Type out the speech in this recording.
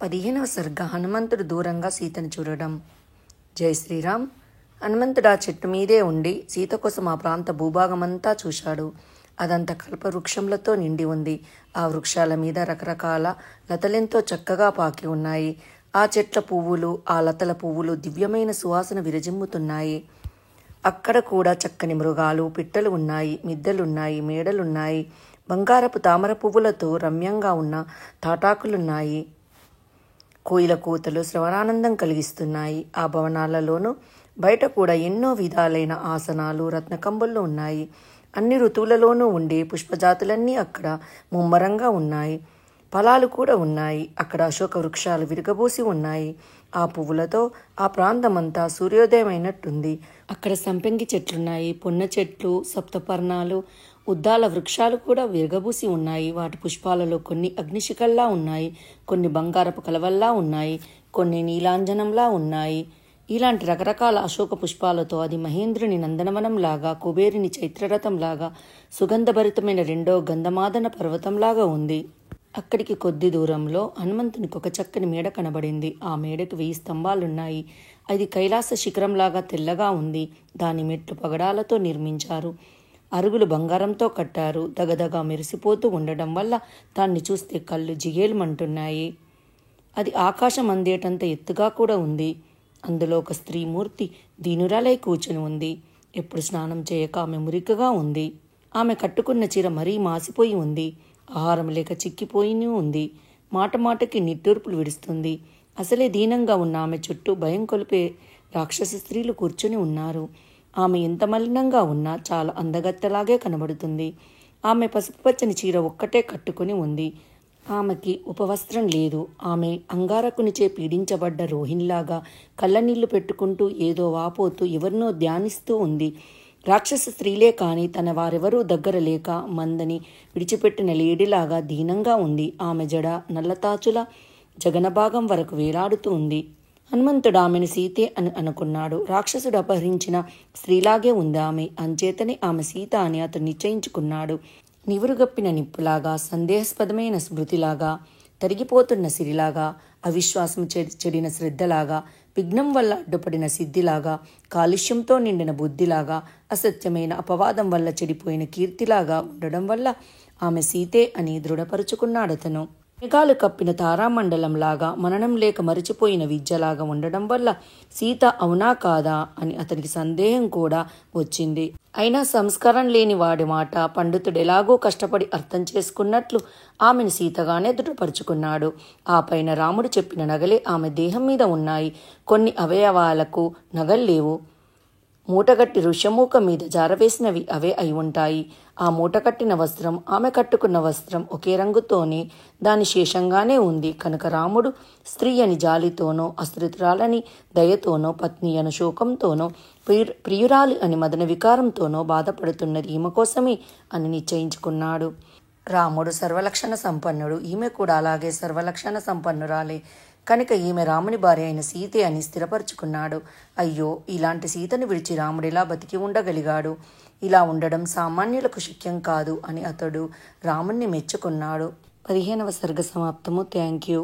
15వ సర్గ హనుమంతుడు దూరంగా సీతను చూడడం. జై శ్రీరామ్. హనుమంతుడు ఆ చెట్టు మీదే ఉండి సీత కోసం ఆ ప్రాంత భూభాగమంతా చూశాడు. అదంతా కల్పవృక్షములతో నిండి ఉంది. ఆ వృక్షాల మీద రకరకాల లతలెంతో చక్కగా పాకి ఉన్నాయి. ఆ చెట్ల పువ్వులు, ఆ లతల పువ్వులు దివ్యమైన సువాసన విరజిమ్ముతున్నాయి. అక్కడ కూడా చక్కని మృగాలు, పిట్టలు ఉన్నాయి, మిద్దెలున్నాయి, మేడలున్నాయి. బంగారపు తామర పువ్వులతో రమ్యంగా ఉన్న తాటాకులున్నాయి. కోయిల కూతలు శ్రవణానందం కలిగిస్తున్నాయి. ఆ భవనాలలోనూ బయట కూడా ఎన్నో విధాలైన ఆసనాలు, రత్నకంబళ్ళు ఉన్నాయి. అన్ని ఋతువులలోనూ ఉండే పుష్పజాతులన్నీ అక్కడ ముమ్మరంగా ఉన్నాయి. ఫలాలు కూడా ఉన్నాయి. అక్కడ అశోక వృక్షాలు విరగబూసి ఉన్నాయి. ఆ పువ్వులతో ఆ ప్రాంతమంతా సూర్యోదయమైనట్టుంది. అక్కడ సంపెంగి చెట్లున్నాయి, పొన్న చెట్లు, సప్తపర్ణాలు, ఉద్దాల వృక్షాలు కూడా విరగబూసి ఉన్నాయి. వాటి పుష్పాలలో కొన్ని అగ్నిశిఖల్లా ఉన్నాయి, కొన్ని బంగారపు కలవల్లా ఉన్నాయి, కొన్ని నీలాంజనంలా ఉన్నాయి. ఇలాంటి రకరకాల అశోక పుష్పాలతో అది మహేంద్రుని నందనవనంలాగా, కుబేరుని చైత్రరథంలాగా, సుగంధభరితమైన రెండో గంధమాదన పర్వతంలాగా ఉంది. అక్కడికి కొద్ది దూరంలో హనుమంతునికి ఒక చక్కని మేడ కనబడింది. ఆ మేడకు 1000 స్తంభాలున్నాయి. అది కైలాస శిఖరంలాగా తెల్లగా ఉంది. దాని మెట్లు పగడాలతో నిర్మించారు. అరుగులు బంగారంతో కట్టారు. దగదగా మెరిసిపోతూ ఉండడం వల్ల దాన్ని చూస్తే కళ్ళు జిగేలుమంటున్నాయి. అది ఆకాశం అందేటంత ఎత్తుగా కూడా ఉంది. అందులో ఒక స్త్రీమూర్తి దీనురాలై కూర్చుని ఉంది. ఎప్పుడు స్నానం చేయక ఆమె మురికగా ఉంది. ఆమె కట్టుకున్న చీర మరీ మాసిపోయి ఉంది. ఆహారం లేక చిక్కిపోయి ఉంది. మాట మాటకి నిట్టూర్పులు విడుస్తుంది. అసలే దీనంగా ఉన్న ఆమె చుట్టూ భయం కొలిపే రాక్షస స్త్రీలు కూర్చుని ఉన్నారు. ఆమె ఎంత మలినంగా ఉన్నా చాలా అందగత్తెలాగే కనబడుతుంది. ఆమె పసుపు పచ్చని చీర ఒక్కటే కట్టుకుని ఉంది. ఆమెకి ఉపవస్త్రం లేదు. ఆమె అంగారకునిచే పీడించబడ్డ రోహిణిలాగా కళ్ళనీళ్లు పెట్టుకుంటూ ఏదో వాపోతూ ఎవరినో ధ్యానిస్తూ ఉంది. రాక్షస స్త్రీలే కాని తన వారెవరూ దగ్గర లేక మందని విడిచిపెట్టిన లేడిలాగా దీనంగా ఉంది. ఆమె జడ నల్లతాచుల జగనభాగం వరకు వేలాడుతూ ఉంది. హనుమంతుడు ఆమెను సీతే అని అనుకున్నాడు. రాక్షసుడు అపహరించిన స్త్రీలాగే ఉంది ఆమె. అంచేతనే ఆమె సీత అని అతను నిశ్చయించుకున్నాడు. నివురుగప్పిన నిప్పులాగా, సందేహాస్పదమైన స్మృతిలాగా, తరిగిపోతున్న సిరిలాగా, అవిశ్వాసం చెడిన శ్రద్ధలాగా, విఘ్నం వల్ల అడ్డుపడిన సిద్ధిలాగా, కాలుష్యంతో నిండిన బుద్ధిలాగా, అసత్యమైన అపవాదం వల్ల చెడిపోయిన కీర్తిలాగా ఉండడం వల్ల ఆమె సీతే అని దృఢపరుచుకున్నాడతను. మేఘాలు కప్పిన తారామండలంలాగా, మననం లేక మరిచిపోయిన విద్యలాగా ఉండడం వల్ల సీత అవునా కాదా అని అతనికి సందేహం కూడా వచ్చింది. అయినా సంస్కారం లేని వాడి మాట పండితుడు ఎలాగో కష్టపడి అర్థం చేసుకున్నట్లు ఆమెను సీతగానే దృఢపరుచుకున్నాడు. ఆ పైన రాముడు చెప్పిన నగలే ఆమె దేహం మీద ఉన్నాయి. కొన్ని అవయవాలకు నగల్లేవు. మూటగట్టి ఋష్యమూక మీద జారవేసినవి అవే అయి ఉంటాయి. ఆ మూటకట్టిన వస్త్రం, ఆమె కట్టుకున్న వస్త్రం ఒకే రంగుతోనే దాని శేషంగానే ఉంది. కనుక రాముడు స్త్రీ అని జాలితోనో, అశ్రితురాలని దయతోనో, పత్ని అను శోకంతోనో, ప్రియురాలి అని మదన వికారంతోనో బాధపడుతున్నది ఈమె కోసమే అని నిశ్చయించుకున్నాడు. రాముడు సర్వలక్షణ సంపన్నుడు. ఈమె కూడా అలాగే సర్వలక్షణ సంపన్నురాలే. కనుక ఈమె రాముని భార్య అయిన సీతే అని స్థిరపరుచుకున్నాడు. అయ్యో, ఇలాంటి సీతను విడిచి రాముడిలా బతికి ఉండగలిగాడు. ఇలా ఉండడం సామాన్యులకు శక్యం కాదు అని అతడు రాముణ్ణి మెచ్చుకున్నాడు. 15వ సర్గ సమాప్తము. Thank you.